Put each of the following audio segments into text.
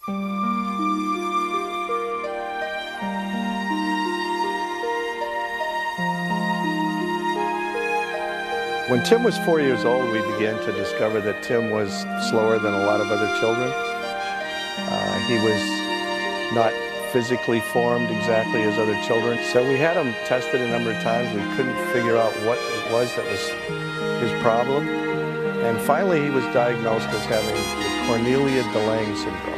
When Tim was 4 years old, we began to discover that Tim was slower than a lot of other children. He was not physically formed exactly as other children. So we had him tested a number of times. We couldn't figure out what it was that was his problem. And finally, he was diagnosed as having the Cornelia de Lange syndrome.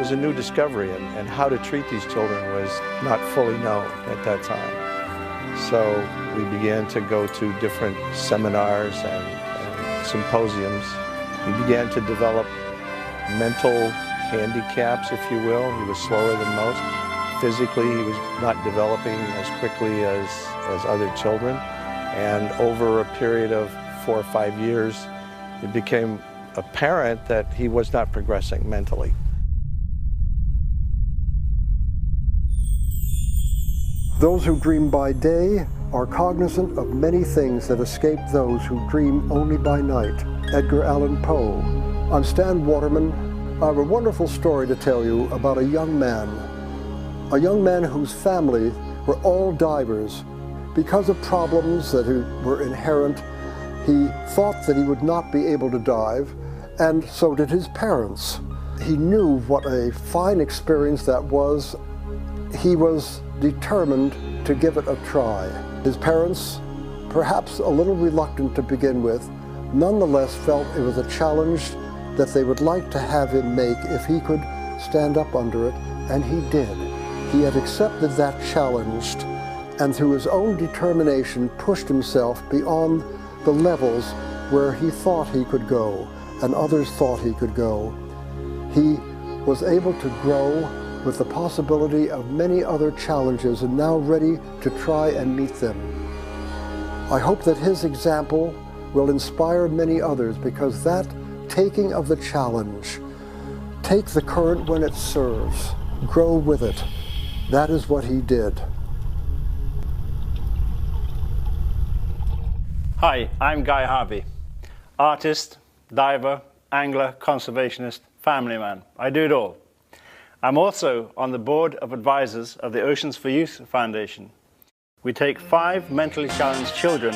A new discovery, and how to treat these children was not fully known at that time. So we began to go to different seminars and symposiums. We began to develop mental handicaps, if you will. He was slower than most. Physically, he was not developing as quickly as other children. And over a period of 4 or 5 years, it became apparent that he was not progressing mentally. Those who dream by day are cognizant of many things that escape those who dream only by night. Edgar Allan Poe. I'm Stan Waterman. I have a wonderful story to tell you about a young man whose family were all divers. Because of problems that were inherent, he thought that he would not be able to dive, and so did his parents. He knew what a fine experience that was. He was determined to give it a try. His parents, perhaps a little reluctant to begin with, nonetheless felt it was a challenge that they would like to have him make if he could stand up under it, and he did. He had accepted that challenge, and through his own determination pushed himself beyond the levels where he thought he could go and others thought he could go. He was able to grow with the possibility of many other challenges and now ready to try and meet them. I hope that his example will inspire many others, because that taking of the challenge, take the current when it serves, grow with it. That is what he did. Hi, I'm Guy Harvey, artist, diver, angler, conservationist, family man. I do it all. I'm also on the board of advisors of the Oceans for Youth Foundation. We take 5 mentally challenged children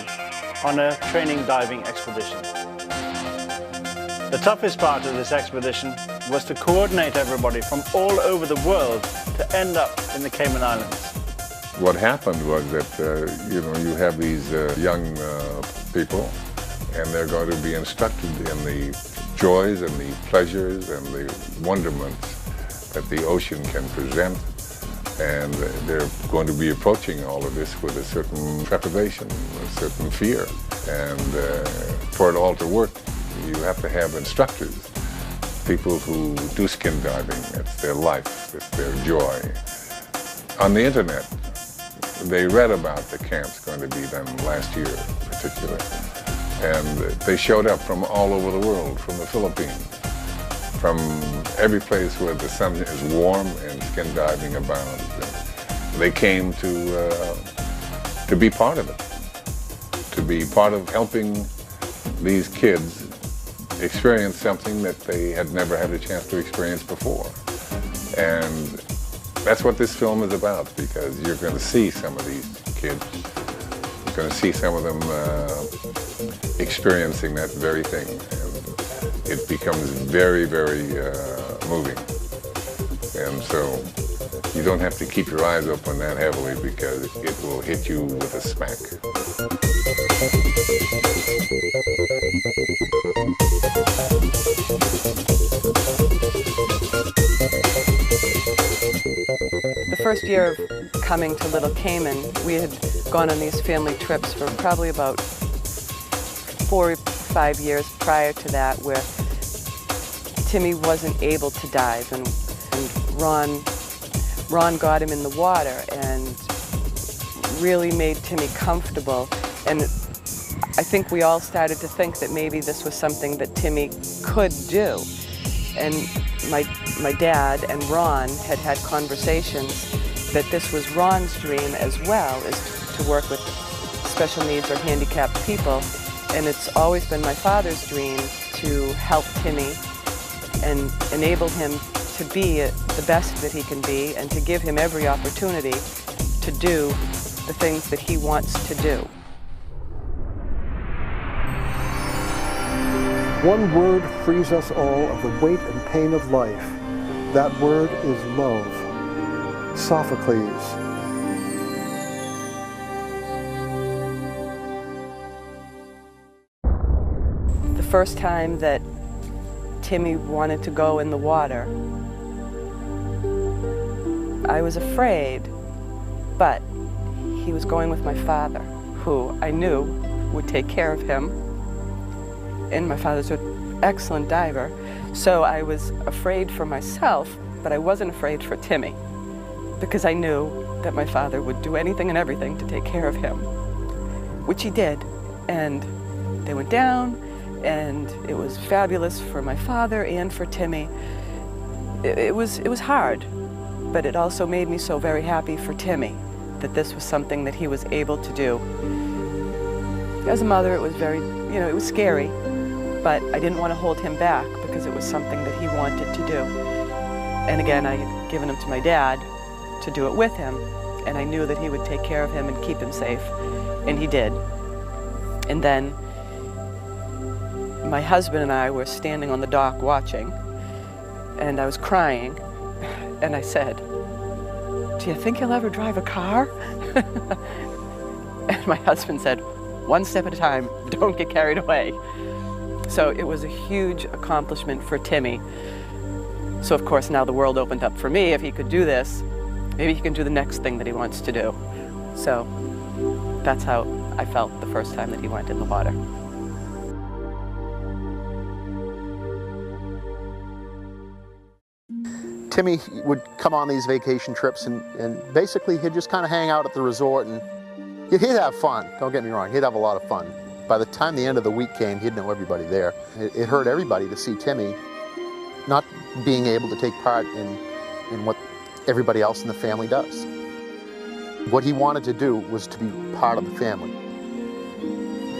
on a training diving expedition. The toughest part of this expedition was to coordinate everybody from all over the world to end up in the Cayman Islands. What happened was that, you have these young people, and they're going to be instructed in the joys and the pleasures and the wonderments that the ocean can present, and they're going to be approaching all of this with a certain trepidation, a certain fear. And for it all to work, you have to have instructors, people who do skin diving. It's their life, it's their joy. On the internet, they read about the camps going to be done last year in particular, and they showed up from all over the world, from the Philippines, from every place where the sun is warm and skin diving abounds. And they came to be part of it, to be part of helping these kids experience something that they had never had a chance to experience before. And that's what this film is about, because you're going to see some of these kids, you're going to see some of them experiencing that very thing. And it becomes very, very moving. And so you don't have to keep your eyes open that heavily, because it will hit you with a smack. The first year of coming to Little Cayman, we had gone on these family trips for probably about 4 or 5 years prior to that, where Timmy wasn't able to dive, and Ron got him in the water and really made Timmy comfortable. And I think we all started to think that maybe this was something that Timmy could do. And my dad and Ron had had conversations that this was Ron's dream as well, is to work with special needs or handicapped people. And it's always been my father's dream to help Timmy and enable him to be the best that he can be and to give him every opportunity to do the things that he wants to do. One word frees us all of the weight and pain of life. That word is love. Sophocles. The first time that Timmy wanted to go in the water, I was afraid, but he was going with my father, who I knew would take care of him. And my father's an excellent diver, so I was afraid for myself, but I wasn't afraid for Timmy, because I knew that my father would do anything and everything to take care of him, which he did. And they went down, and it was fabulous for my father and for Timmy. It was hard, but it also made me so very happy for Timmy that this was something that he was able to do. As a mother, it was very, it was scary, but I didn't want to hold him back because it was something that he wanted to do. And again, I had given him to my dad to do it with him, and I knew that he would take care of him and keep him safe, and he did. And then my husband and I were standing on the dock watching, and I was crying, and I said, "Do you think he'll ever drive a car?" And my husband said, "One step at a time, don't get carried away." So it was a huge accomplishment for Timmy. So of course now the world opened up for me. If he could do this, maybe he can do the next thing that he wants to do. So that's how I felt the first time that he went in the water. Timmy would come on these vacation trips and basically he'd just kind of hang out at the resort, and he'd have fun. Don't get me wrong, he'd have a lot of fun. By the time the end of the week came, he'd know everybody there. It hurt everybody to see Timmy not being able to take part in what everybody else in the family does. What he wanted to do was to be part of the family.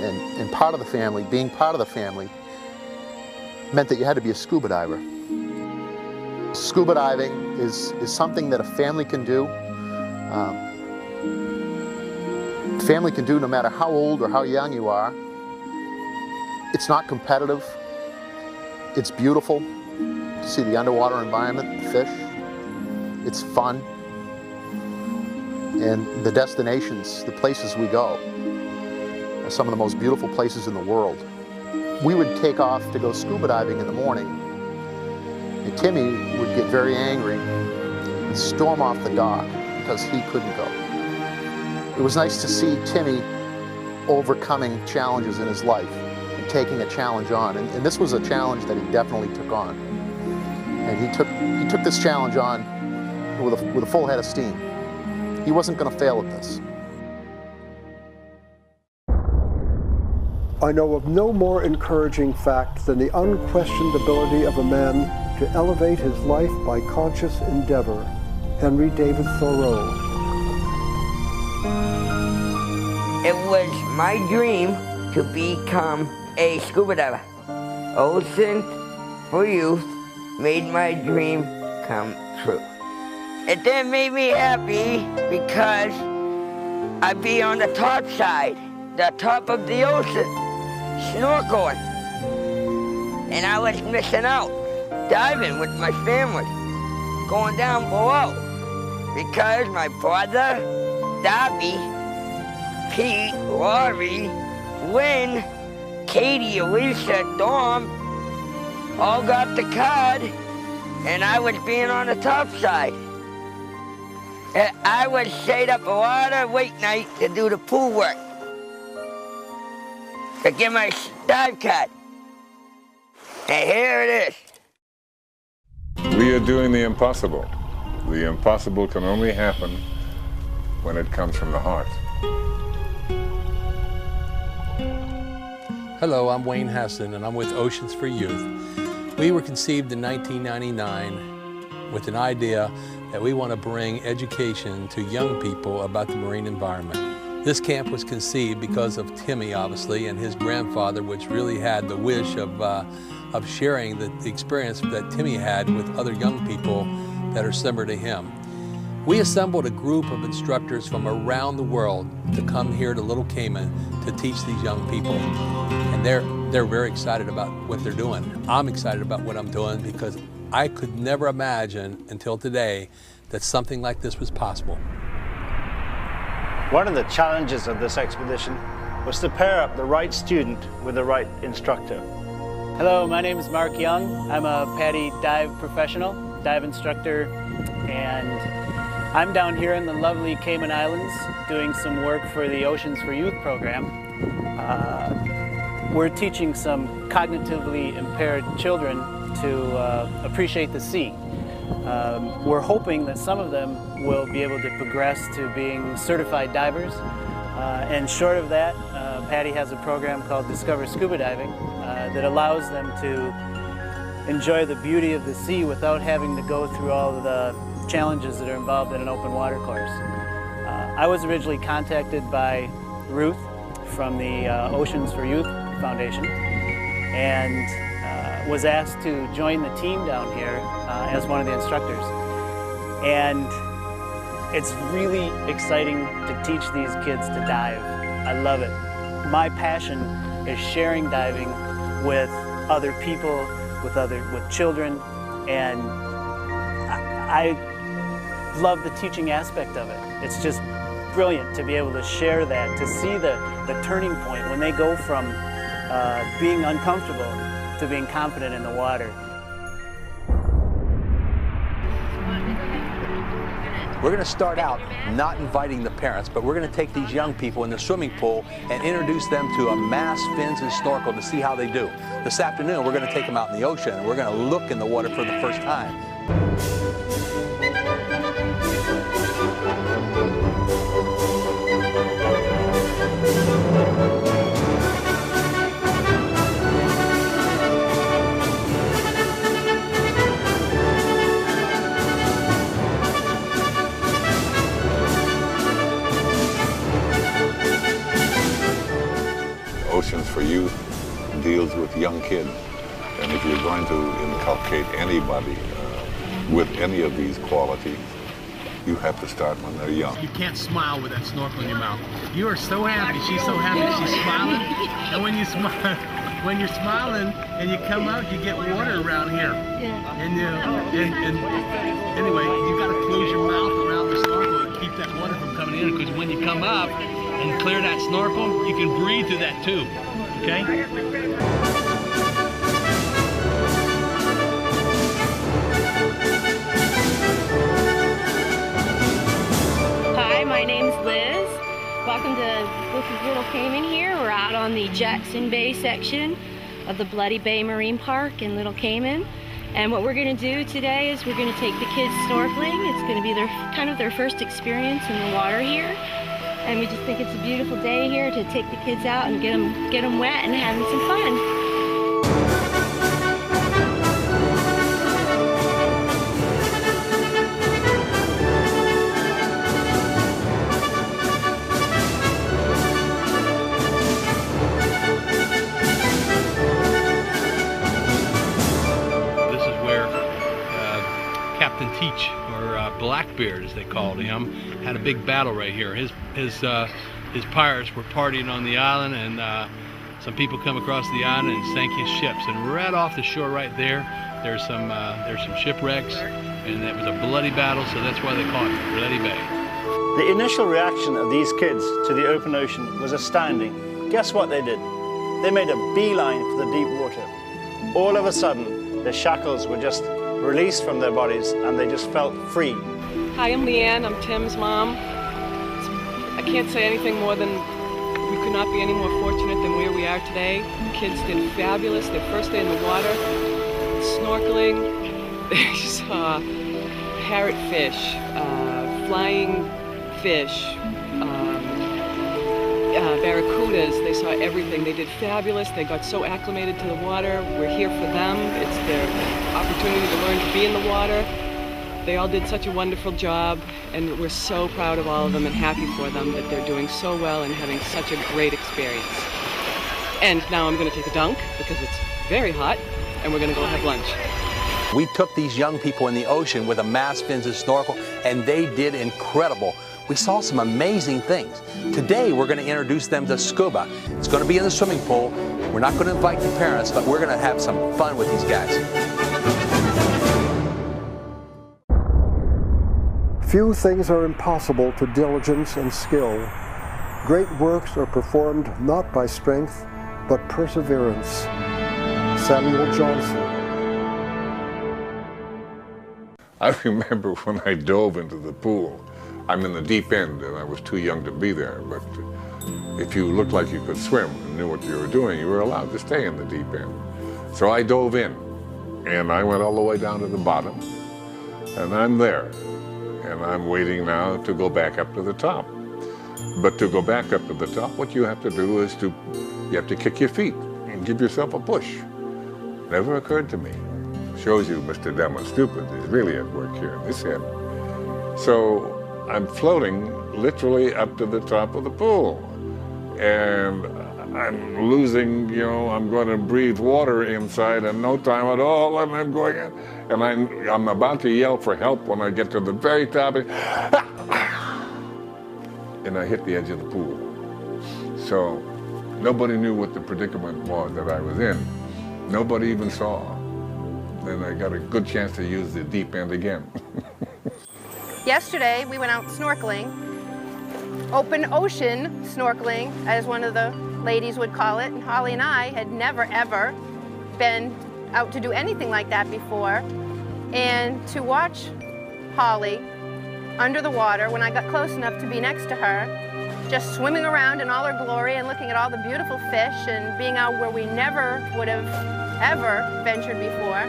And part of the family, being part of the family, meant that you had to be a scuba diver. Scuba diving is something that a family can do. Family can do no matter how old or how young you are. It's not competitive. It's beautiful to see the underwater environment, the fish. It's fun. And the destinations, the places we go, are some of the most beautiful places in the world. We would take off to go scuba diving in the morning, and Timmy would get very angry and storm off the dock because he couldn't go. It was nice to see Timmy overcoming challenges in his life and taking a challenge on. And this was a challenge that he definitely took on. And he took this challenge on with a full head of steam. He wasn't going to fail at this. I know of no more encouraging fact than the unquestioned ability of a man to elevate his life by conscious endeavor. Henry David Thoreau. It was my dream to become a scuba diver. Ocean for Youth made my dream come true. It then made me happy because I'd be on the top side, the top of the ocean, snorkeling. And I was missing out, diving with my family, going down below. Because my brother, Darby, Pete, Laurie, Lynn, Katie, Alicia, Dawn, all got the card, and I was being on the top side. I would stayed up a lot of late night to do the pool work, to get my dive card. And here it is. We are doing the impossible. The impossible can only happen when it comes from the heart. Hello, I'm Wayne Heston, and I'm with Oceans for Youth. We were conceived in 1999 with an idea that we want to bring education to young people about the marine environment. This camp was conceived because of Timmy, obviously, and his grandfather, which really had the wish of sharing the experience that Timmy had with other young people that are similar to him. We assembled a group of instructors from around the world to come here to Little Cayman to teach these young people. And they're very excited about what they're doing. I'm excited about what I'm doing because I could never imagine until today that something like this was possible. One of the challenges of this expedition was to pair up the right student with the right instructor. Hello, my name is Mark Young. I'm a PADI dive professional, dive instructor, and I'm down here in the lovely Cayman Islands doing some work for the Oceans for Youth program. We're teaching some cognitively impaired children to appreciate the sea. We're hoping that some of them will be able to progress to being certified divers. And short of that, PADI has a program called Discover Scuba Diving that allows them to enjoy the beauty of the sea without having to go through all of the challenges that are involved in an open water course. I was originally contacted by Ruth from the Oceans for Youth Foundation and was asked to join the team down here as one of the instructors. And it's really exciting to teach these kids to dive. I love it. My passion is sharing diving with other people, with children, and I love the teaching aspect of it. It's just brilliant to be able to share that, to see the turning point when they go from being uncomfortable to being confident in the water. We're going to start out not inviting the parents, but we're going to take these young people in the swimming pool and introduce them to a mask, fins, and snorkel to see how they do. This afternoon, we're going to take them out in the ocean, and we're going to look in the water for the first time. Oceans for Youth deals with young kids, and if you're going to inculcate anybody with any of these qualities, you have to start when they're young. You can't smile with that snorkel in your mouth. You are so happy. She's so happy. She's smiling, and when you smile, when you're smiling and you come out, you get water around here. Yeah. And anyway, you got to close your mouth around the snorkel and keep that water from coming in, because when you come up and clear that snorkel, you can breathe through that tube, okay? Hi, my name's Liz. Welcome to Little Cayman here. We're out on the Jackson Bay section of the Bloody Bay Marine Park in Little Cayman. And what we're going to do today is we're going to take the kids snorkeling. It's going to be their first experience in the water here. And we just think it's a beautiful day here to take the kids out and get them wet and having some fun. This is where Captain Teach, or Blackbeard as they called him, had a big battle right here. His pirates were partying on the island, and some people come across the island and sank his ships. And right off the shore right there's some shipwrecks, and that was a bloody battle, so that's why they call it Bloody Bay. The initial reaction of these kids to the open ocean was astounding. Guess what they did? They made a beeline for the deep water. All of a sudden, the shackles were just released from their bodies, and they just felt free. Hi, I'm Leanne. I'm Tim's mom. I can't say anything more than we could not be any more fortunate than where we are today. The kids did fabulous. Their first day in the water, snorkeling. They saw parrotfish, flying fish, barracudas. They saw everything. They did fabulous. They got so acclimated to the water. We're here for them. It's their opportunity to learn to be in the water. They all did such a wonderful job, and we're so proud of all of them and happy for them that they're doing so well and having such a great experience. And now I'm going to take a dunk because it's very hot, and we're going to go have lunch. We took these young people in the ocean with a mask, fins, and snorkel, and they did incredible. We saw some amazing things. Today, we're going to introduce them to scuba. It's going to be in the swimming pool. We're not going to invite the parents, but we're going to have some fun with these guys. Few things are impossible to diligence and skill. Great works are performed not by strength, but perseverance. Samuel Johnson. I remember when I dove into the pool. I'm in the deep end, and I was too young to be there, but if you looked like you could swim and knew what you were doing, you were allowed to stay in the deep end. So I dove in, and I went all the way down to the bottom, and I'm there. And I'm waiting now to go back up to the top. But to go back up to the top, what you have to do is you have to kick your feet and give yourself a push. Never occurred to me. Shows you Mr. Dumb and Stupid is really at work here in this head. So I'm floating literally up to the top of the pool. And I'm losing, I'm going to breathe water inside in no time at all, and I'm going in. And I'm about to yell for help when I get to the very top, and I hit the edge of the pool. So nobody knew what the predicament was that I was in. Nobody even saw. And I got a good chance to use the deep end again. Yesterday, we went out snorkeling, open ocean snorkeling, as one of the ladies would call it, and Holly and I had never, ever been out to do anything like that before. And to watch Holly under the water, when I got close enough to be next to her, just swimming around in all her glory and looking at all the beautiful fish and being out where we never would have ever ventured before,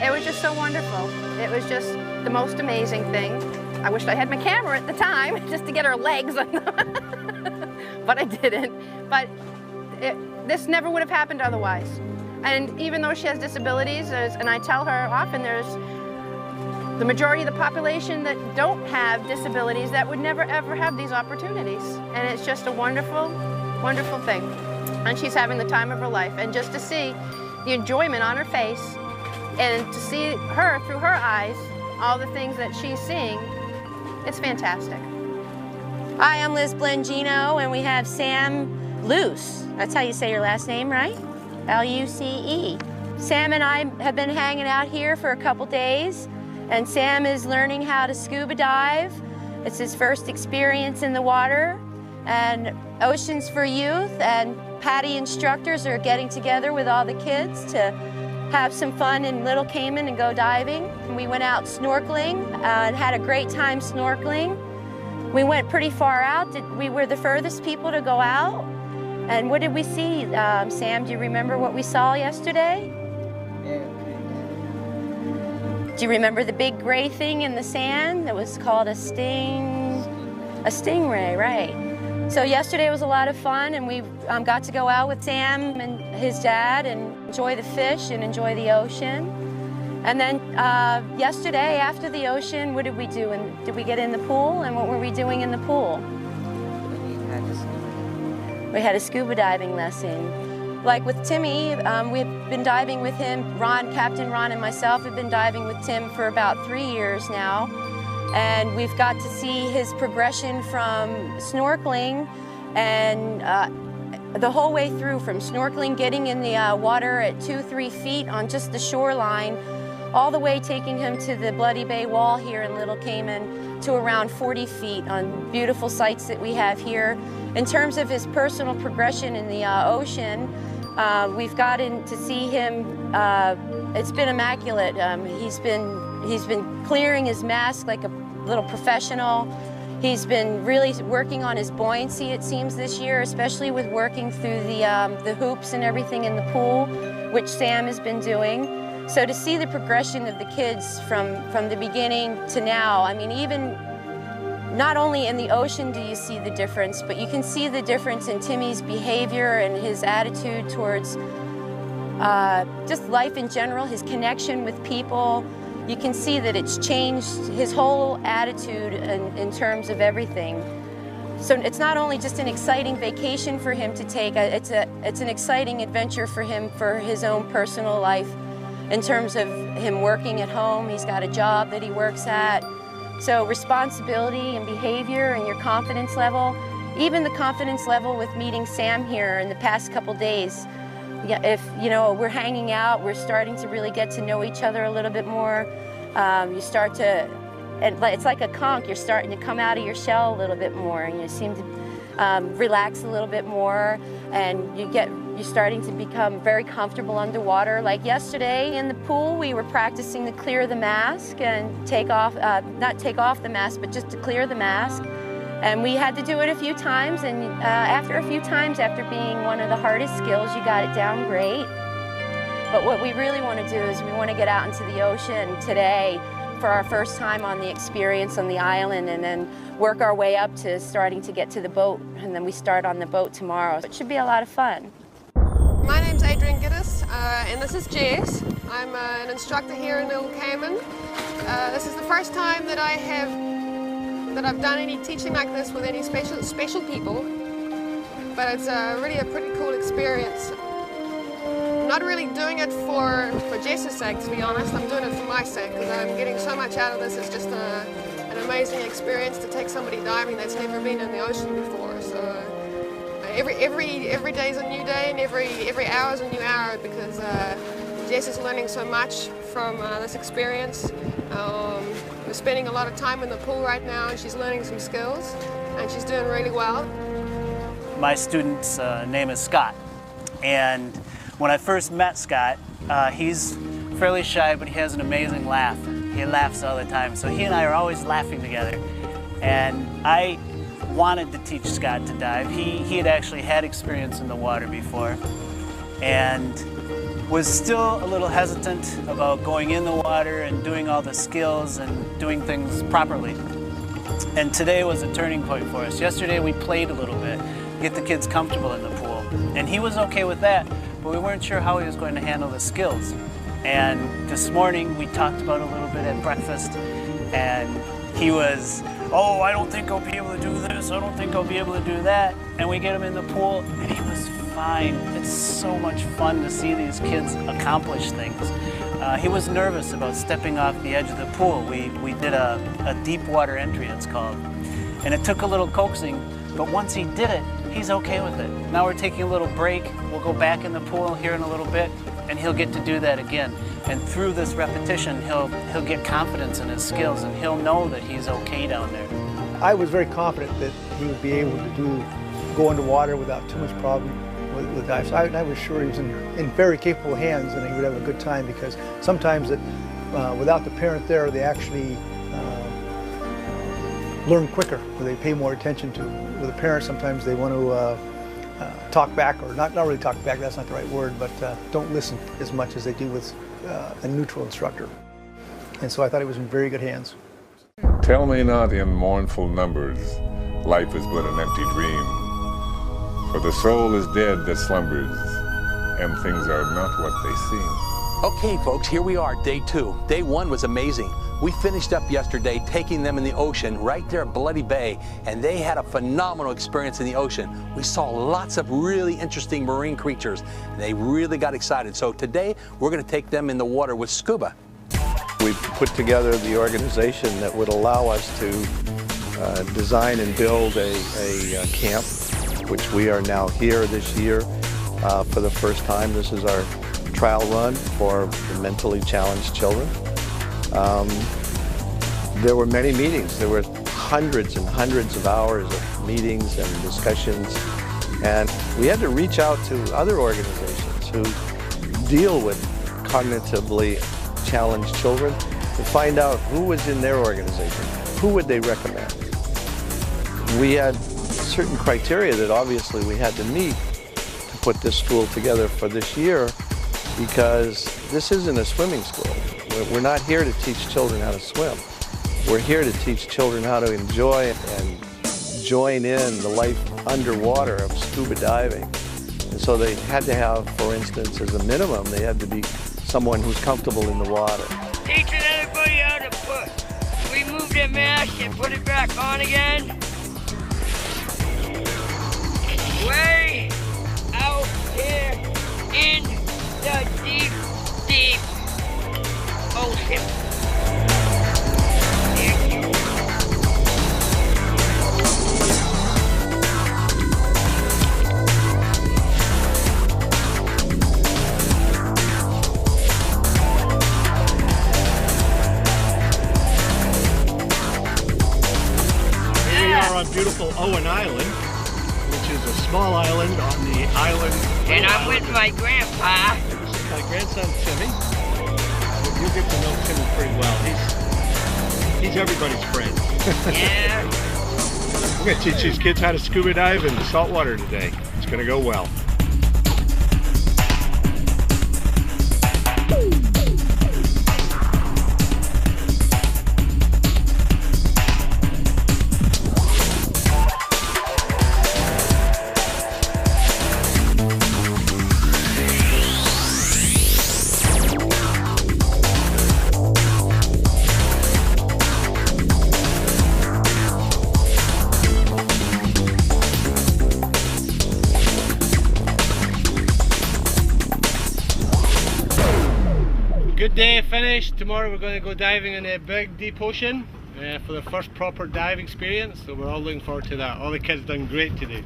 it was just so wonderful. It was just the most amazing thing. I wished I had my camera at the time just to get her legs on but I didn't. But this never would have happened otherwise. And even though she has disabilities, and I tell her often, there's the majority of the population that don't have disabilities that would never ever have these opportunities. And it's just a wonderful, wonderful thing. And she's having the time of her life. And just to see the enjoyment on her face and to see her through her eyes, all the things that she's seeing, it's fantastic. Hi, I'm Liz Blangino, and we have Sam Luce. That's how you say your last name, right? L-U-C-E. Sam and I have been hanging out here for a couple days, and Sam is learning how to scuba dive. It's his first experience in the water, and Oceans for Youth and PADI instructors are getting together with all the kids to have some fun in Little Cayman and go diving. We went out snorkeling and had a great time snorkeling. We went pretty far out. We were the furthest people to go out. And what did we see? Sam, do you remember what we saw yesterday? Do you remember the big gray thing in the sand that was called a stingray, right? So yesterday was a lot of fun, and we got to go out with Sam and his dad and enjoy the fish and enjoy the ocean. And then yesterday, after the ocean, what did we do? And did we get in the pool? And what were we doing in the pool? We had a scuba diving lesson. Like with Timmy, we've been diving with him. Captain Ron and myself have been diving with Tim for about 3 years now. And we've got to see his progression from snorkeling and the whole way through, from snorkeling, getting in the water at 2-3 feet on just the shoreline, all the way taking him to the Bloody Bay Wall here in Little Cayman to around 40 feet on beautiful sites that we have here. In terms of his personal progression in the ocean, we've gotten to see him, it's been immaculate. He's been clearing his mask like a little professional. He's been really working on his buoyancy, it seems, this year, especially with working through the hoops and everything in the pool, which Sam has been doing. So to see the progression of the kids from the beginning to now, I mean, even not only in the ocean do you see the difference, but you can see the difference in Timmy's behavior and his attitude towards just life in general, his connection with people. You can see that it's changed his whole attitude in terms of everything. So it's not only just an exciting vacation for him to take, it's an exciting adventure for him for his own personal life in terms of him working at home. He's got a job that he works at. So responsibility and behavior and your confidence level, even the confidence level with meeting Sam here in the past couple days. If, you know, we're hanging out, we're starting to really get to know each other a little bit more. You start to, it's like a conch, you're starting to come out of your shell a little bit more, and you seem to relax a little bit more, and you're starting to become very comfortable underwater. Like yesterday in the pool, we were practicing to clear the mask and take off, not take off the mask, but just to clear the mask. And we had to do it a few times, and after a few times, after being one of the hardest skills, you got it down great. But what we really want to do is we want to get out into the ocean today for our first time on the experience on the island, and then work our way up to starting to get to the boat, and then we start on the boat tomorrow. It should be a lot of fun. My name's Adrian Giddis, and this is Jess. I'm an instructor here in Little Cayman. This is the first time that I've done any teaching like this with any special people, but it's really a pretty cool experience. I'm not really doing it for Jess's sake, to be honest. I'm doing it for my sake, because I'm getting so much out of this. It's just an amazing experience to take somebody diving that's never been in the ocean before. So every day is a new day, and every hour is a new hour, because Jess is learning so much from this experience. We're spending a lot of time in the pool right now, and she's learning some skills, and she's doing really well. My student's name is Scott, and when I first met Scott, he's fairly shy, but he has an amazing laugh. He laughs all the time, so he and I are always laughing together. And I wanted to teach Scott to dive. He had actually had experience in the water before, and was still a little hesitant about going in the water and doing all the skills and doing things properly. And today was a turning point for us. Yesterday we played a little bit, get the kids comfortable in the pool, and he was okay with that, but we weren't sure how he was going to handle the skills. And this morning we talked about it a little bit at breakfast, and he was, oh, I don't think I'll be able to do this, I don't think I'll be able to do that. And we get him in the pool, and he was fine. It's so much fun to see these kids accomplish things. He was nervous about stepping off the edge of the pool. We did a deep water entry, it's called. And it took a little coaxing, but once he did it, he's okay with it. Now we're taking a little break. We'll go back in the pool here in a little bit, and he'll get to do that again. And through this repetition, he'll get confidence in his skills, and he'll know that he's okay down there. I was very confident that he would be able to go underwater without too much problem with dives. I was sure he was in very capable hands, and he would have a good time, because sometimes without the parent there, they actually learn quicker, or they pay more attention to. With a parent, sometimes they want to talk back, or not really talk back, that's not the right word, but don't listen as much as they do with a neutral instructor. And so I thought he was in very good hands. Tell me not in mournful numbers, life is but an empty dream. For the soul is dead that slumbers, and things are not what they seem. Okay, folks, here we are, day 2. Day 1 was amazing. We finished up yesterday taking them in the ocean right there at Bloody Bay, and they had a phenomenal experience in the ocean. We saw lots of really interesting marine creatures, and they really got excited. So today, we're going to take them in the water with Scuba. We've put together the organization that would allow us to design and build a camp, which we are now here this year for the first time. This is our trial run for mentally challenged children. There were many meetings. There were hundreds and hundreds of hours of meetings and discussions, and we had to reach out to other organizations who deal with cognitively challenged children to find out who was in their organization, who would they recommend. We had certain criteria that obviously we had to meet to put this school together for this year, because this isn't a swimming school. We're not here to teach children how to swim. We're here to teach children how to enjoy and join in the life underwater of scuba diving. And so they had to have, for instance, as a minimum, they had to be someone who's comfortable in the water. Teaching everybody how to remove their mask and put it back on again. Way out here in the deep, deep ocean. On beautiful Owen Island, which is a small island on the island. And I'm with my grandpa. This is my grandson Timmy. You get to know Timmy pretty well. He's everybody's friend. Yeah. We're going to teach these kids how to scuba dive in the salt water today. It's going to go well. Good day finished. Tomorrow we're going to go diving in a big deep ocean for the first proper dive experience, so we're all looking forward to that. All the kids done great today.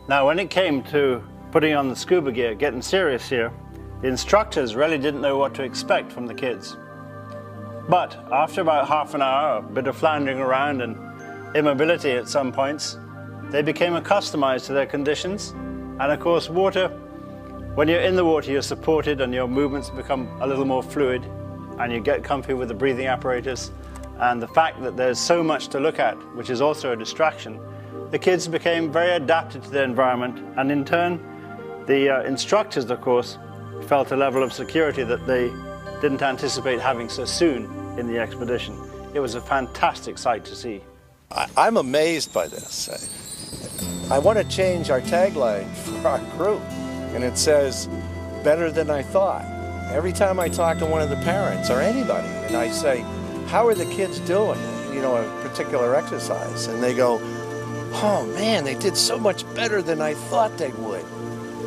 Now when it came to putting on the scuba gear, getting serious here, the instructors really didn't know what to expect from the kids. But after about half an hour, a bit of floundering around and immobility at some points, they became accustomed to their conditions. And of course water, when you're in the water, you're supported and your movements become a little more fluid and you get comfy with the breathing apparatus. And the fact that there's so much to look at, which is also a distraction, the kids became very adapted to their environment, and in turn, the instructors, of course, felt a level of security that they didn't anticipate having so soon in the expedition. It was a fantastic sight to see. I'm amazed by this. I want to change our tagline for our crew. And it says, better than I thought. Every time I talk to one of the parents or anybody, and I say, how are the kids doing, you know, a particular exercise? And they go, oh man, they did so much better than I thought they would.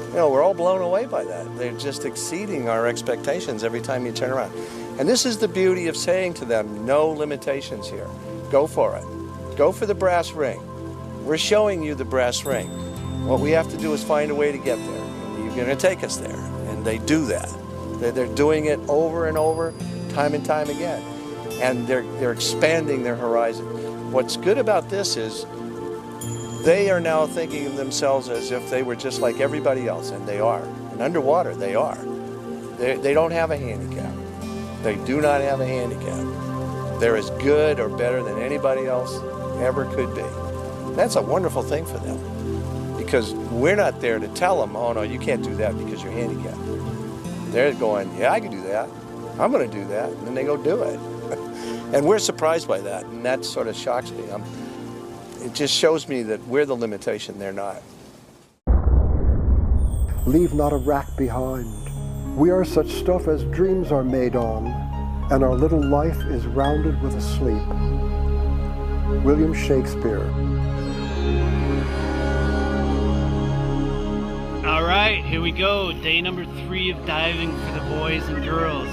You know, we're all blown away by that. They're just exceeding our expectations every time you turn around. And this is the beauty of saying to them, no limitations here. Go for it. Go for the brass ring. We're showing you the brass ring. What we have to do is find a way to get there. You're going to take us there, and they do that. They're doing it over and over, time and time again, and they're expanding their horizon. What's good about this is they are now thinking of themselves as if they were just like everybody else, and they are. And underwater, they are. They don't have a handicap. They do not have a handicap. They're as good or better than anybody else ever could be. That's a wonderful thing for them. Because we're not there to tell them, oh no, you can't do that because you're handicapped. They're going, yeah, I can do that. I'm going to do that. And then they go do it. And we're surprised by that. And that sort of shocks me. It just shows me that we're the limitation, they're not. Leave not a rack behind. We are such stuff as dreams are made on, and our little life is rounded with a sleep. William Shakespeare. All right, here we go. Day number 3 of diving for the boys and girls.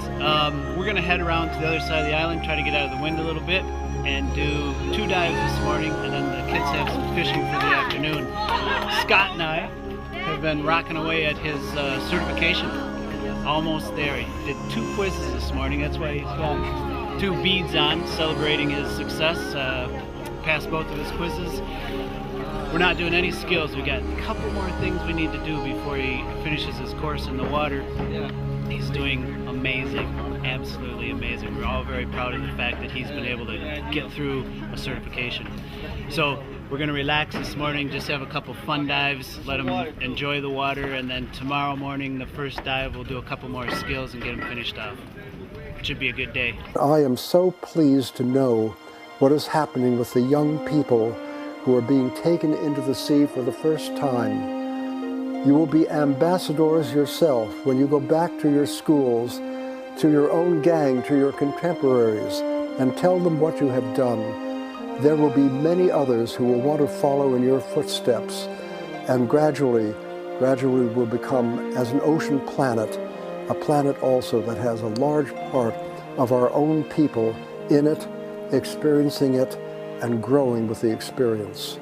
We're gonna head around to the other side of the island, try to get out of the wind a little bit, and do 2 dives this morning, and then the kids have some fishing for the afternoon. Scott and I have been rocking away at his certification. Almost there. He did 2 quizzes this morning. That's why he's got 2 beads on, celebrating his success. Passed both of his quizzes. We're not doing any skills. We got a couple more things we need to do before he finishes his course in the water. He's doing amazing, absolutely amazing. We're all very proud of the fact that he's been able to get through a certification. So we're gonna relax this morning, just have a couple fun dives, let him enjoy the water, and then tomorrow morning, the first dive, we'll do a couple more skills and get him finished off. it should be a good day. I am so pleased to know what is happening with the young people who are being taken into the sea for the first time. You will be ambassadors yourself when you go back to your schools, to your own gang, to your contemporaries, and tell them what you have done. There will be many others who will want to follow in your footsteps, and gradually will become, as an ocean planet, a planet also that has a large part of our own people in it, experiencing it, and growing with the experience.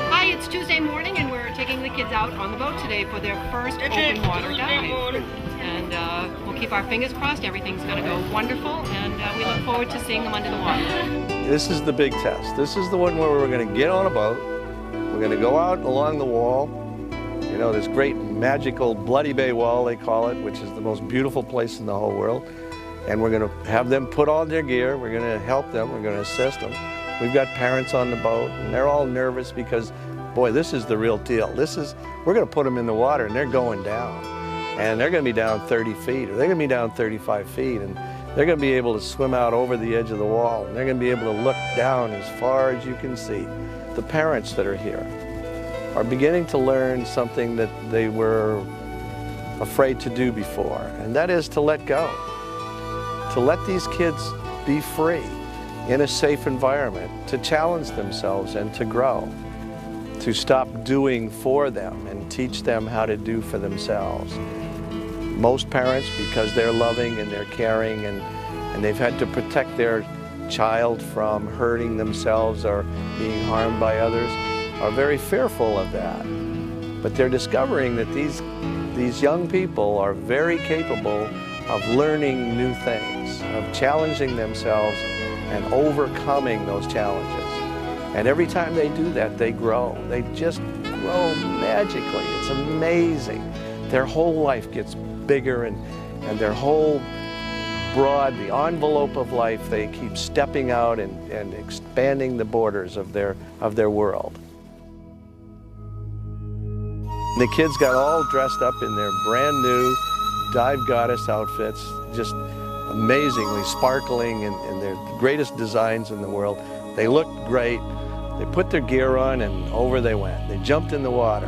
Hi, it's Tuesday morning and we're taking the kids out on the boat today for their first open water dive. And we'll keep our fingers crossed, everything's going to go wonderful, and we look forward to seeing them under the water. This is the big test. This is the one where we're going to get on a boat. We're going to go out along the wall. You know, this great magical Bloody Bay wall, they call it, which is the most beautiful place in the whole world. And we're going to have them put on their gear. We're going to help them. We're going to assist them. We've got parents on the boat, and they're all nervous because, boy, this is the real deal. We're going to put them in the water, and they're going down. And they're going to be down 30 feet, or they're going to be down 35 feet, and they're going to be able to swim out over the edge of the wall, and they're going to be able to look down as far as you can see. The parents that are here are beginning to learn something that they were afraid to do before, and that is to let go. To let these kids be free in a safe environment, to challenge themselves and to grow. To stop doing for them and teach them how to do for themselves. Most parents, because they're loving and they're caring and they've had to protect their child from hurting themselves or being harmed by others, are very fearful of that. But they're discovering that these young people are very capable of learning new things, of challenging themselves and overcoming those challenges. And every time they do that, they grow. They just grow magically. It's amazing. Their whole life gets bigger and their whole broad, the envelope of life, they keep stepping out and expanding the borders of their world. The kids got all dressed up in their brand new dive goddess outfits, just amazingly sparkling and their greatest designs in the world. They looked great. They put their gear on and over they went. They jumped in the water.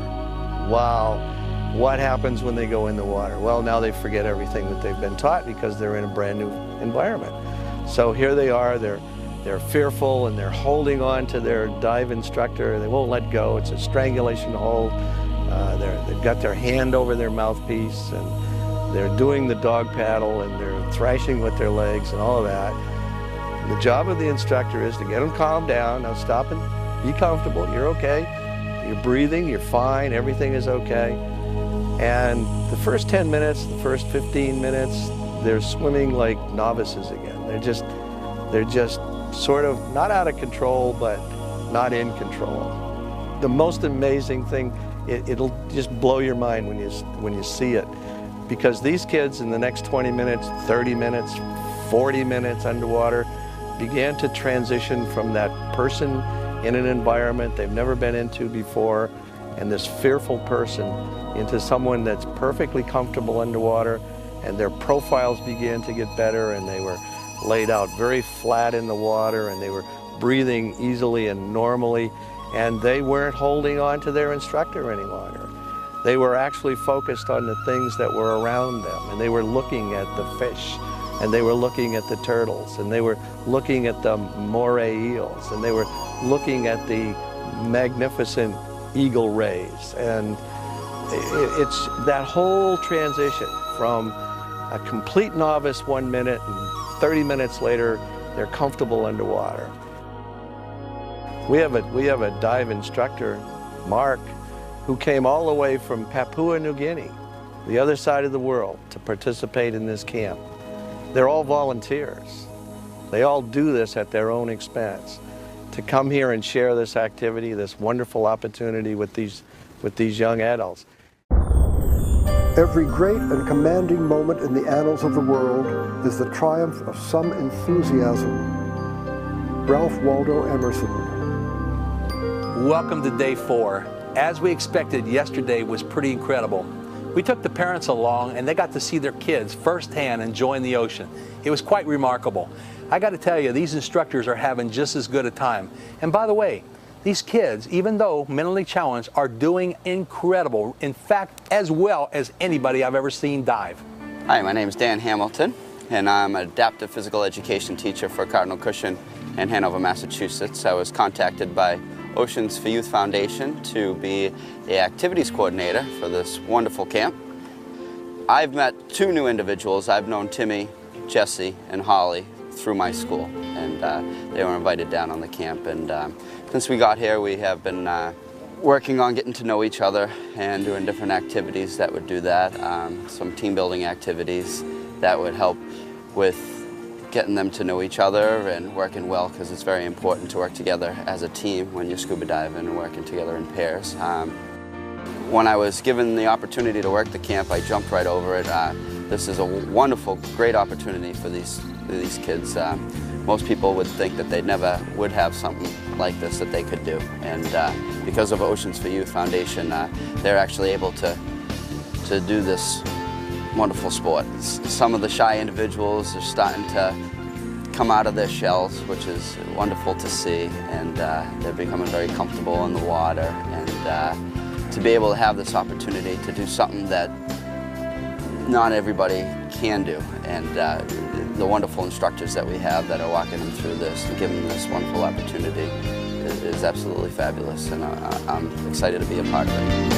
Wow. What happens when they go in the water? Well, now they forget everything that they've been taught because they're in a brand new environment. So here they are, they're fearful and they're holding on to their dive instructor. They won't let go. It's a strangulation hold. They've got their hand over their mouthpiece and they're doing the dog paddle and they're thrashing with their legs and all of that. The job of the instructor is to get them calmed down. Now stop and be comfortable. You're okay. You're breathing. You're fine. Everything is okay. And the first 10 minutes, the first 15 minutes, they're swimming like novices again. They're just sort of not out of control, but not in control. The most amazing thing, it'll just blow your mind when you see it. Because these kids in the next 20 minutes, 30 minutes, 40 minutes underwater began to transition from that person in an environment they've never been into before and this fearful person into someone that's perfectly comfortable underwater, and their profiles began to get better and they were laid out very flat in the water and they were breathing easily and normally, and they weren't holding on to their instructor any longer. They were actually focused on the things that were around them, and they were looking at the fish, and they were looking at the turtles, and they were looking at the moray eels, and they were looking at the magnificent eagle rays. And it's that whole transition from a complete novice 1 minute and 30 minutes later, they're comfortable underwater. We have a dive instructor, Mark, who came all the way from Papua New Guinea, the other side of the world, to participate in this camp. They're all volunteers. They all do this at their own expense. To come here and share this activity, this wonderful opportunity with these young adults. Every great and commanding moment in the annals of the world is the triumph of some enthusiasm. Ralph Waldo Emerson. Welcome to day 4. As we expected, yesterday was pretty incredible. We took the parents along and they got to see their kids firsthand enjoying the ocean. It was quite remarkable. I got to tell you, these instructors are having just as good a time. And by the way, these kids, even though mentally challenged, are doing incredible. In fact, as well as anybody I've ever seen dive. Hi, my name is Dan Hamilton, and I'm an adaptive physical education teacher for Cardinal Cushing in Hanover, Massachusetts. I was contacted by Oceans for Youth Foundation to be the activities coordinator for this wonderful camp. I've met 2 new individuals. I've known Timmy, Jesse, and Holly through my school, and they were invited down on the camp. And since we got here, we have been working on getting to know each other and doing different activities that would do that. Some team building activities that would help with getting them to know each other and working well, because it's very important to work together as a team when you're scuba diving and working together in pairs. When I was given the opportunity to work the camp, I jumped right over it. This is a wonderful, great opportunity for these kids. Most people would think that they never would have something like this that they could do. And because of Oceans for Youth Foundation, they're actually able to do this wonderful sport. Some of the shy individuals are starting to come out of their shells, which is wonderful to see. And they're becoming very comfortable in the water. And to be able to have this opportunity to do something that not everybody can do. And the wonderful instructors that we have that are walking them through this and giving them this wonderful opportunity is absolutely fabulous, and I'm excited to be a part of it.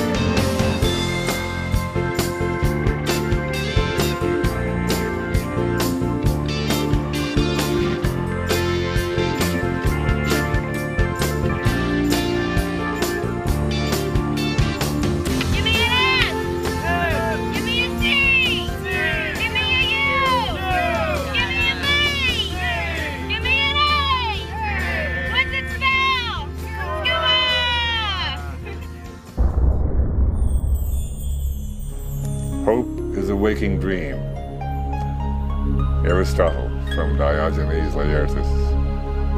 Hope is a waking dream. Aristotle from Diogenes Laertius,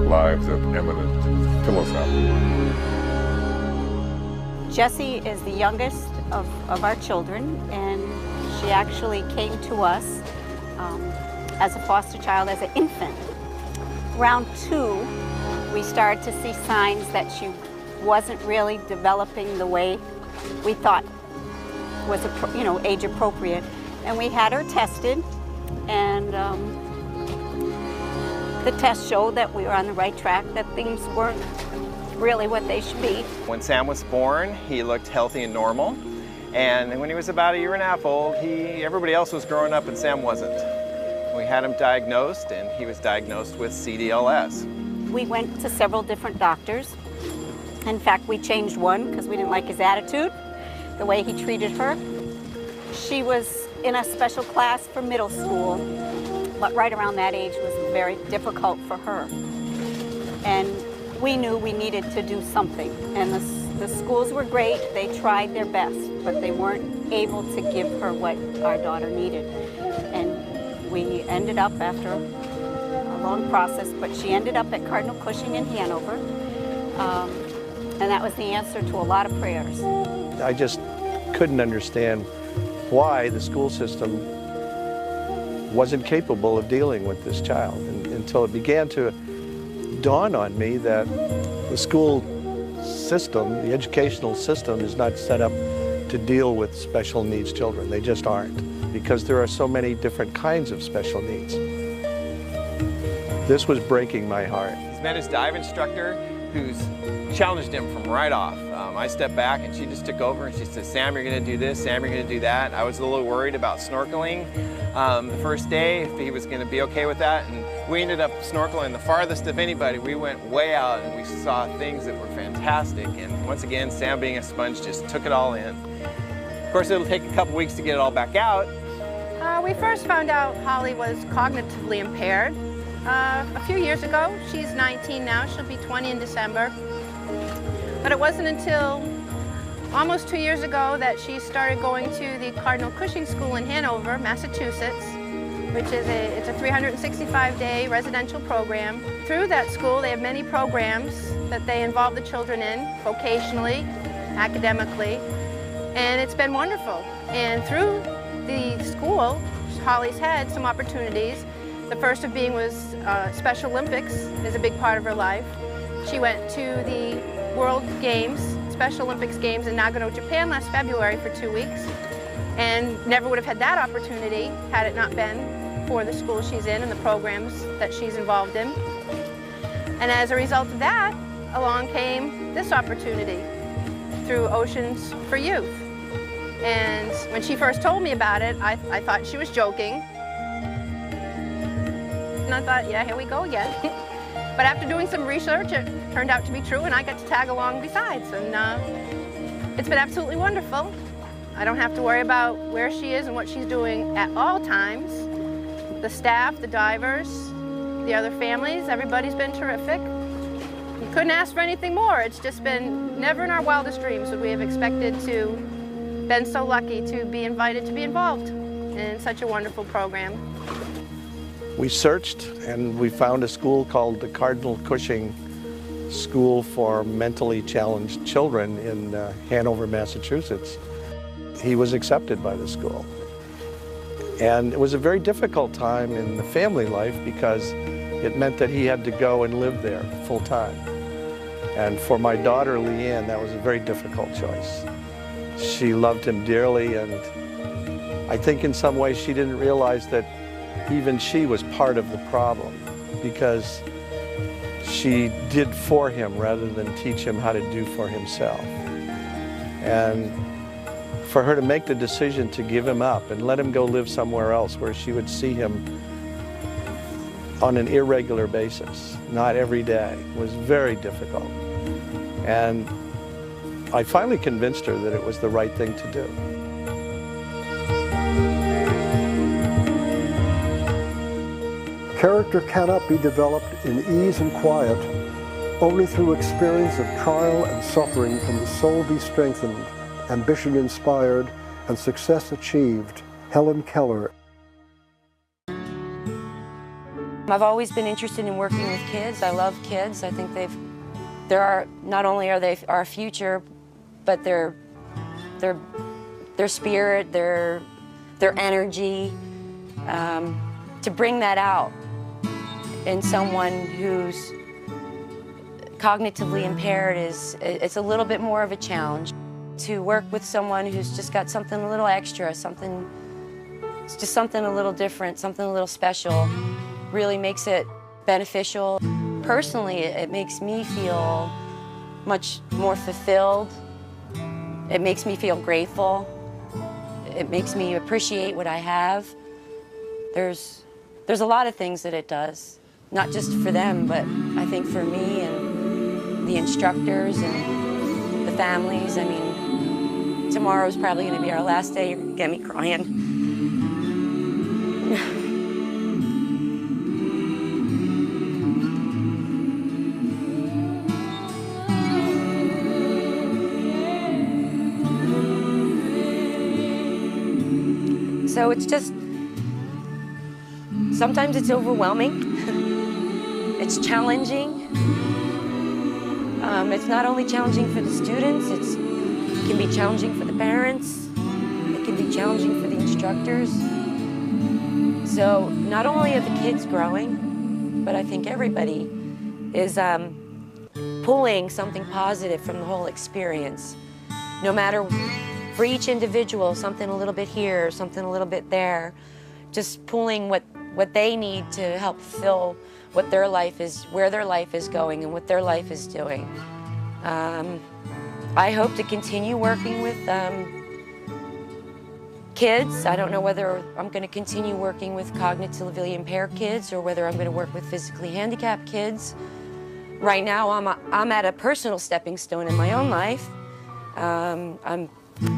Lives of Eminent Philosophers. Jessie is the youngest of our children, and she actually came to us as a foster child, as an infant. Round 2, we started to see signs that she wasn't really developing the way we thought was, age appropriate. And we had her tested, and the test showed that we were on the right track, that things weren't really what they should be. When Sam was born, he looked healthy and normal. And when he was about 1.5 years old, everybody else was growing up and Sam wasn't. We had him diagnosed, and he was diagnosed with CdLS. We went to several different doctors. In fact, we changed one because we didn't like his attitude, the way he treated her. She was in a special class for middle school, but right around that age was very difficult for her. And we knew we needed to do something. And the schools were great, they tried their best, but they weren't able to give her what our daughter needed. And we ended up, after a long process, but she ended up at Cardinal Cushing in Hanover. And that was the answer to a lot of prayers. I just couldn't understand why the school system wasn't capable of dealing with this child, until it began to dawn on me that the school system, the educational system, is not set up to deal with special needs children. They just aren't, because there are so many different kinds of special needs. This was breaking my heart. He's met his dive instructor, who's challenged him from right off. I stepped back and she just took over and she said, Sam, you're gonna do this, Sam, you're gonna do that. I was a little worried about snorkeling the first day, if he was gonna be okay with that. And we ended up snorkeling the farthest of anybody. We went way out and we saw things that were fantastic. And once again, Sam, being a sponge, just took it all in. Of course, it'll take a couple weeks to get it all back out. We first found out Holly was cognitively impaired a few years ago. She's 19 now, she'll be 20 in December. But it wasn't until almost 2 years ago that she started going to the Cardinal Cushing School in Hanover, Massachusetts. which is it's a 365-day residential program. Through that school, they have many programs that they involve the children in, vocationally, academically, and it's been wonderful. And through the school, Holly's had some opportunities. The first of being was Special Olympics is a big part of her life. She went to the World Games, Special Olympics Games in Nagano, Japan last February for 2 weeks, and never would have had that opportunity had it not been for the school she's in and the programs that she's involved in. And as a result of that, along came this opportunity through Oceans for Youth. And when she first told me about it, I thought she was joking. And I thought, yeah, here we go again. But after doing some research, it turned out to be true, and I got to tag along besides. And it's been absolutely wonderful. I don't have to worry about where she is and what she's doing at all times. The staff, the divers, the other families, everybody's been terrific. You couldn't ask for anything more. It's just been never in our wildest dreams would we have expected to, been so lucky to be invited to be involved in such a wonderful program. We searched and we found a school called the Cardinal Cushing School for Mentally Challenged Children in Hanover, Massachusetts. He was accepted by the school. And it was a very difficult time in the family life because it meant that he had to go and live there full time. And for my daughter, Leanne, that was a very difficult choice. She loved him dearly, and I think in some ways she didn't realize that even she was part of the problem because she did for him rather than teach him how to do for himself. And for her to make the decision to give him up and let him go live somewhere else where she would see him on an irregular basis, not every day, was very difficult. And I finally convinced her that it was the right thing to do. Character cannot be developed in ease and quiet. Only through experience of trial and suffering can the soul be strengthened, ambition inspired, and success achieved. Helen Keller. I've always been interested in working with kids. I love kids. I think not only are they our future, but their spirit, their energy, to bring that out in someone who's cognitively impaired it's a little bit more of a challenge. To work with someone who's just got something a little extra, something a little different, something a little special, really makes it beneficial. Personally, it makes me feel much more fulfilled. It makes me feel grateful. It makes me appreciate what I have. There's a lot of things that it does, not just for them, but I think for me and the instructors and the families. I mean, tomorrow's probably going to be our last day. You're going to get me crying. So it's just, sometimes it's overwhelming. It's challenging. It's not only challenging for the students, it can be challenging for the parents. It can be challenging for the instructors. So not only are the kids growing, but I think everybody is pulling something positive from the whole experience. No matter, for each individual, something a little bit here, something a little bit there, just pulling what they need to help fill what their life is, where their life is going and what their life is doing. I hope to continue working with kids. I don't know whether I'm going to continue working with cognitively impaired kids or whether I'm going to work with physically handicapped kids. Right now, I'm at a personal stepping stone in my own life. I'm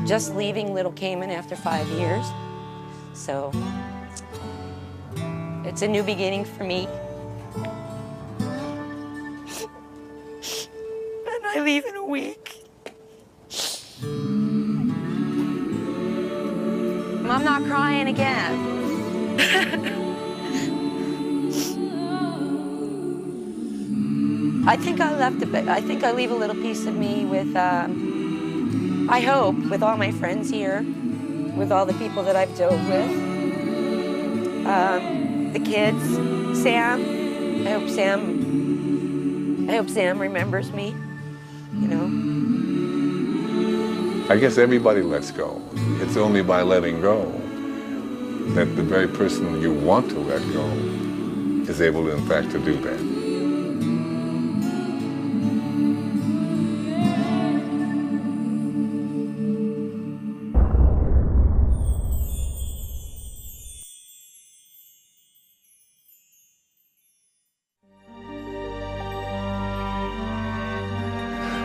just leaving Little Cayman after 5 years. So it's a new beginning for me. And I leave in a week. I'm not crying again. I think I left a bit. I think I leave a little piece of me with, I hope, with all my friends here, with all the people that I've dove with, the kids, Sam. I hope Sam remembers me, you know. I guess everybody lets go. It's only by letting go that the very person you want to let go is able, in fact, to do that.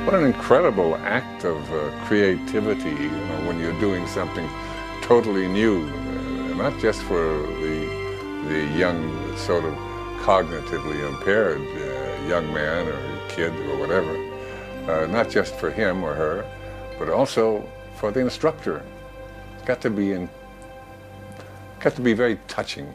What an incredible act of creativity, you know, when you're doing something totally new, not just for the young, sort of cognitively impaired young man or kid or whatever, not just for him or her, but also for the instructor. It's got to be very touching.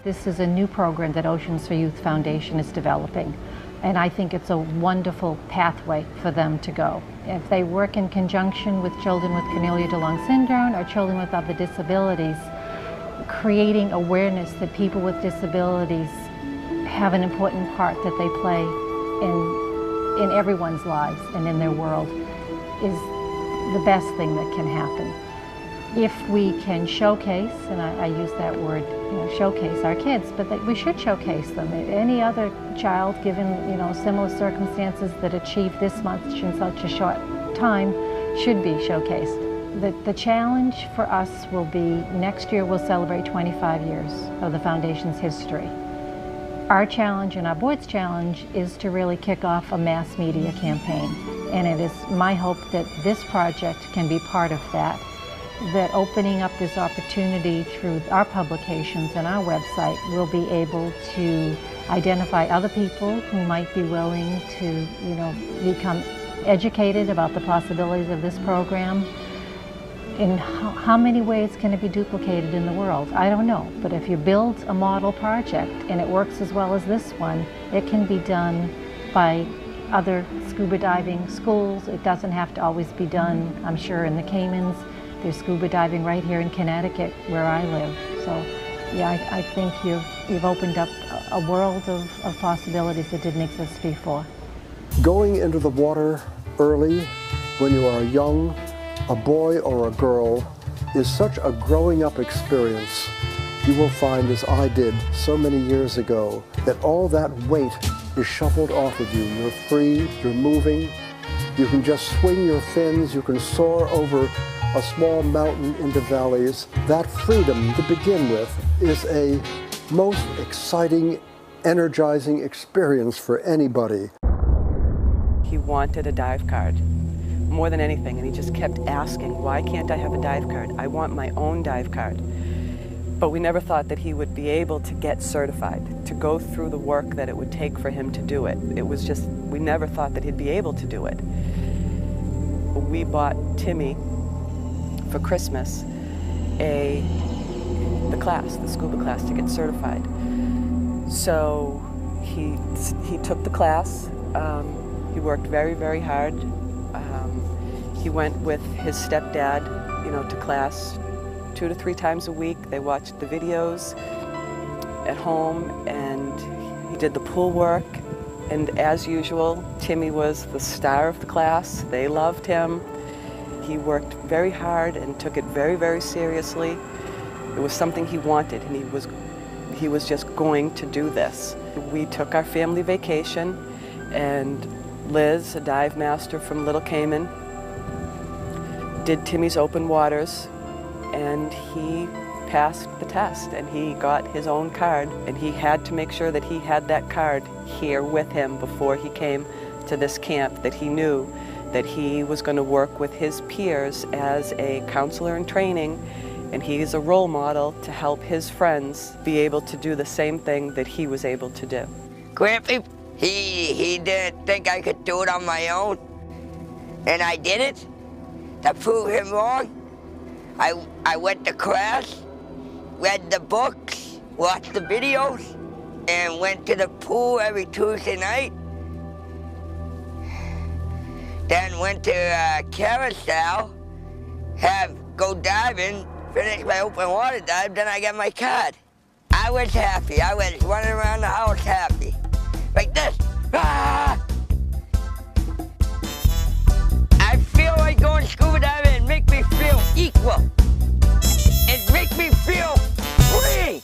This is a new program that Oceans for Youth Foundation is developing. And I think it's a wonderful pathway for them to go. If they work in conjunction with children with Cornelia de Lange syndrome or children with other disabilities, creating awareness that people with disabilities have an important part that they play in everyone's lives and in their world is the best thing that can happen. If we can showcase, and I use that word, you know, showcase our kids, but we should showcase them. Any other child given, you know, similar circumstances that achieve this much in such a short time should be showcased. The challenge for us will be, next year we'll celebrate 25 years of the Foundation's history. Our challenge and our board's challenge is to really kick off a mass media campaign. And it is my hope that this project can be part of that. That opening up this opportunity through our publications and our website will be able to identify other people who might be willing to, you know, become educated about the possibilities of this program. In how many ways can it be duplicated in the world? I don't know, but if you build a model project and it works as well as this one, it can be done by other scuba diving schools. It doesn't have to always be done, I'm sure, in the Caymans. There's scuba diving right here in Connecticut, where I live. So, yeah, I think you've opened up a world of possibilities that didn't exist before. Going into the water early when you are young, a boy or a girl, is such a growing up experience. You will find, as I did so many years ago, that all that weight is shuffled off of you. You're free, you're moving, you can just swing your fins, you can soar over a small mountain into valleys. That freedom, to begin with, is a most exciting, energizing experience for anybody. He wanted a dive card, more than anything, and he just kept asking, why can't I have a dive card? I want my own dive card. But we never thought that he would be able to get certified, to go through the work that it would take for him to do it. It was just, we never thought that he'd be able to do it. We bought Timmy, for Christmas, the class, the scuba class, to get certified. So he took the class. He worked very, very hard. He went with his stepdad, you know, to class 2 to 3 times a week. They watched the videos at home, and he did the pool work. And as usual, Timmy was the star of the class. They loved him. He worked very hard and took it very, very seriously. It was something he wanted, and he was just going to do this. We took our family vacation, and Liz, a dive master from Little Cayman, did Timmy's open waters, and he passed the test, and he got his own card, and he had to make sure that he had that card here with him before he came to this camp, that he knew that he was going to work with his peers as a counselor in training, and he is a role model to help his friends be able to do the same thing that he was able to do. Grampy, he didn't think I could do it on my own, and I did it. To prove him wrong, I went to class, read the books, watched the videos, and went to the pool every Tuesday night. Then went to Carousel, go diving, finish my open water dive, then I got my card. I was happy. I was running around the house happy. Like this. Ah! I feel like going scuba diving and make me feel equal. It makes me feel free.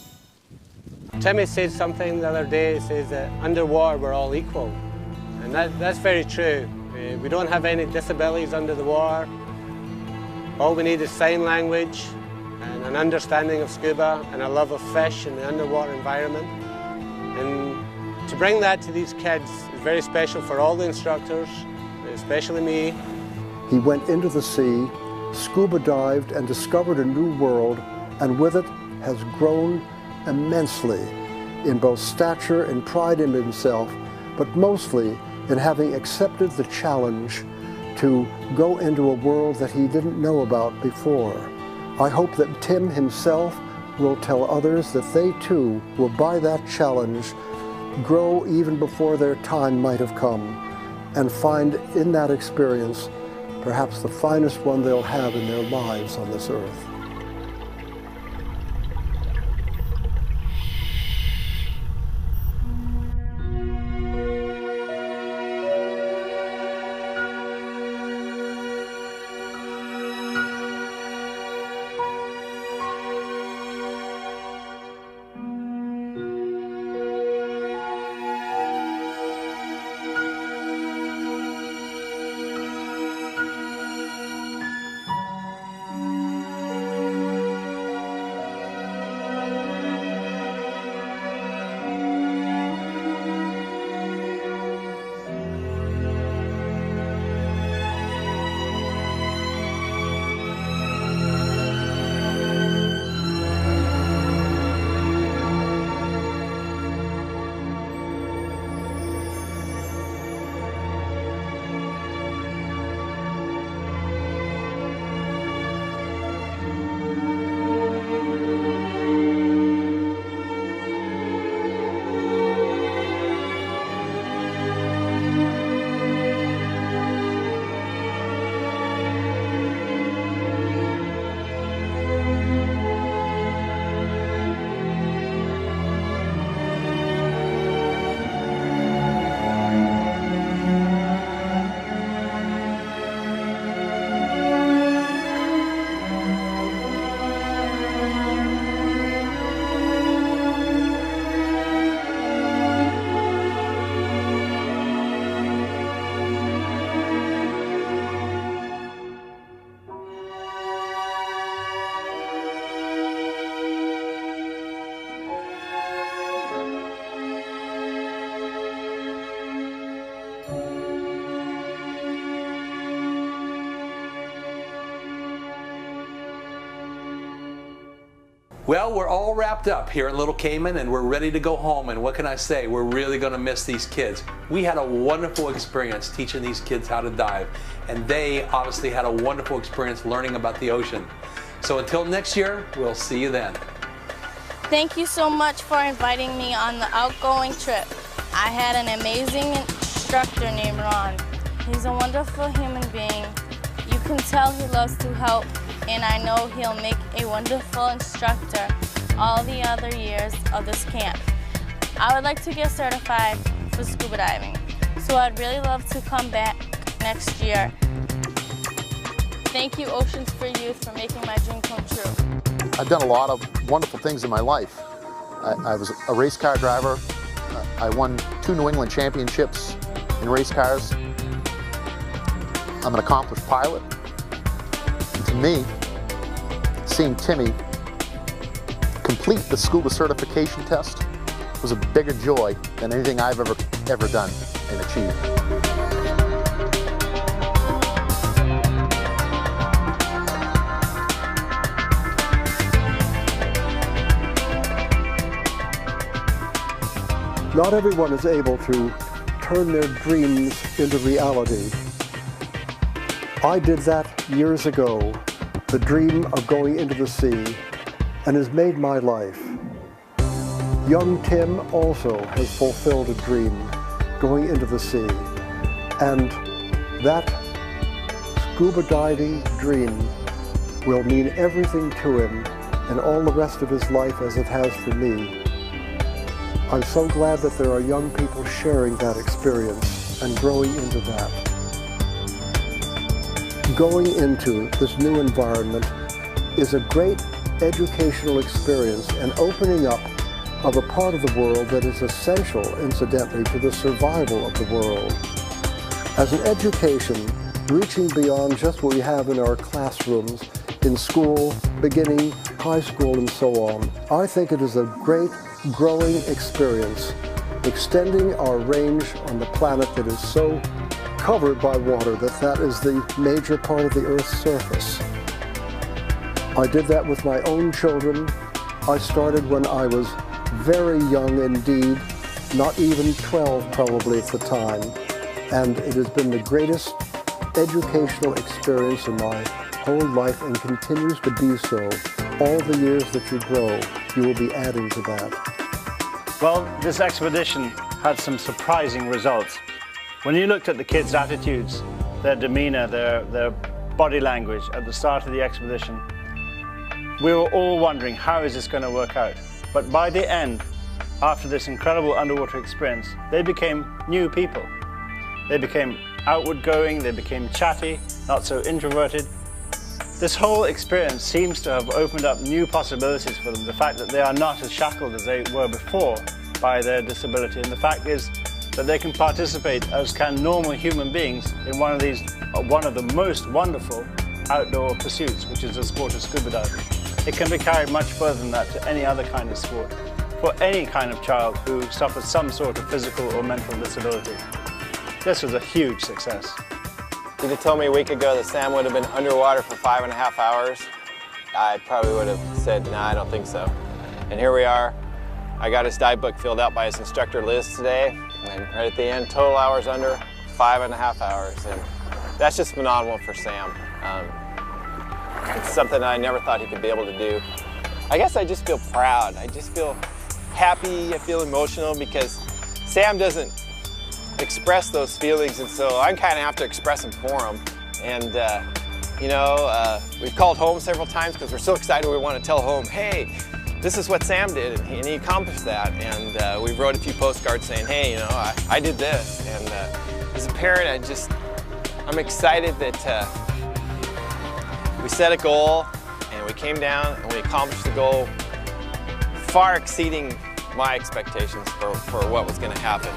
Timmy said something the other day, he says that underwater we're all equal. And that's very true. We don't have any disabilities under the water. All we need is sign language and an understanding of scuba and a love of fish and the underwater environment. And to bring that to these kids is very special for all the instructors, especially me. He went into the sea, scuba dived, and discovered a new world, and with it has grown immensely in both stature and pride in himself, but mostly in having accepted the challenge to go into a world that he didn't know about before. I hope that Tim himself will tell others that they too will, by that challenge, grow even before their time might have come, and find in that experience perhaps the finest one they'll have in their lives on this earth. Well, we're all wrapped up here in Little Cayman and we're ready to go home, and what can I say? We're really going to miss these kids. We had a wonderful experience teaching these kids how to dive, and they obviously had a wonderful experience learning about the ocean. So until next year, we'll see you then. Thank you so much for inviting me on the outgoing trip. I had an amazing instructor named Ron. He's a wonderful human being. You can tell he loves to help, and I know he'll make a wonderful instructor all the other years of this camp. I would like to get certified for scuba diving, so I'd really love to come back next year. Thank you, Oceans for Youth, for making my dream come true. I've done a lot of wonderful things in my life. I was a race car driver. I won 2 New England championships in race cars. I'm an accomplished pilot. And to me, seeing Timmy complete the scuba certification test was a bigger joy than anything I've ever done and achieved. Not everyone is able to turn their dreams into reality. I did that years ago, the dream of going into the sea, and has made my life. Young Tim also has fulfilled a dream, going into the sea. And that scuba diving dream will mean everything to him and all the rest of his life as it has for me. I'm so glad that there are young people sharing that experience and growing into that. Going into this new environment is a great educational experience and opening up of a part of the world that is essential, incidentally, to the survival of the world. As an education, reaching beyond just what we have in our classrooms, in school, beginning, high school, and so on, I think it is a great growing experience, extending our range on the planet that is so covered by water that is the major part of the Earth's surface. I did that with my own children. I started when I was very young indeed, not even 12 probably at the time, and it has been the greatest educational experience in my whole life and continues to be so. All the years that you grow, you will be adding to that. Well, this expedition had some surprising results. When you looked at the kids' attitudes, their demeanor, their body language at the start of the expedition, we were all wondering, how is this going to work out? But by the end, after this incredible underwater experience, they became new people. They became outward going, they became chatty, not so introverted. This whole experience seems to have opened up new possibilities for them. The fact that they are not as shackled as they were before by their disability. And the fact is that they can participate, as can normal human beings, in one of the most wonderful outdoor pursuits, which is the sport of scuba diving. It can be carried much further than that to any other kind of sport, for any kind of child who suffers some sort of physical or mental disability. This was a huge success. If you'd have told me a week ago that Sam would have been underwater for 5.5 hours, I probably would have said, no, I don't think so. And here we are. I got his dive book filled out by his instructor Liz today, and right at the end, total hours under 5.5 hours. And that's just phenomenal for Sam. It's something I never thought he could be able to do. I guess I just feel proud. I just feel happy, I feel emotional because Sam doesn't express those feelings, and so I kind of have to express them for him. And you know, we've called home several times because we're so excited we want to tell home, hey, this is what Sam did, and he accomplished that. And we wrote a few postcards saying, hey, you know, I did this. And as a parent, I'm excited that we set a goal and we came down and we accomplished the goal, far exceeding my expectations for what was going to happen.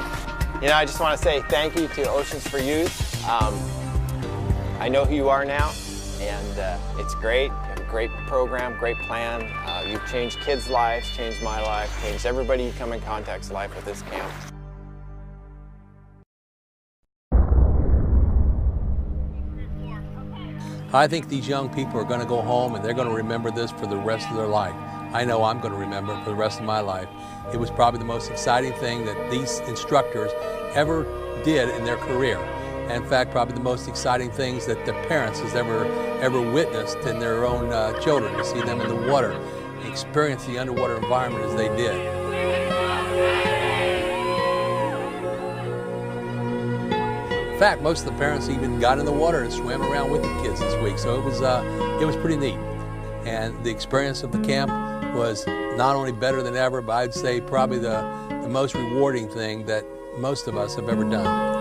You know, I just want to say thank you to Oceans for Youth. I know who you are now, and it's great. You have a great program, great plan. You've changed kids' lives, changed my life, changed everybody you come in contact's life with this camp. I think these young people are going to go home and they're going to remember this for the rest of their life. I know I'm going to remember it for the rest of my life. It was probably the most exciting thing that these instructors ever did in their career. And in fact, probably the most exciting things that the parents has ever witnessed in their own children, to see them in the water, and experience the underwater environment as they did. In fact, most of the parents even got in the water and swam around with the kids this week, so it was pretty neat. And the experience of the camp was not only better than ever, but I'd say probably the most rewarding thing that most of us have ever done.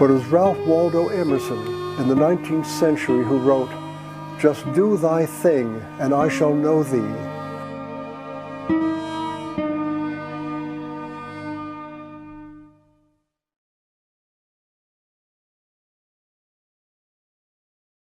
But it was Ralph Waldo Emerson in the 19th century who wrote, "Just do thy thing, and I shall know thee."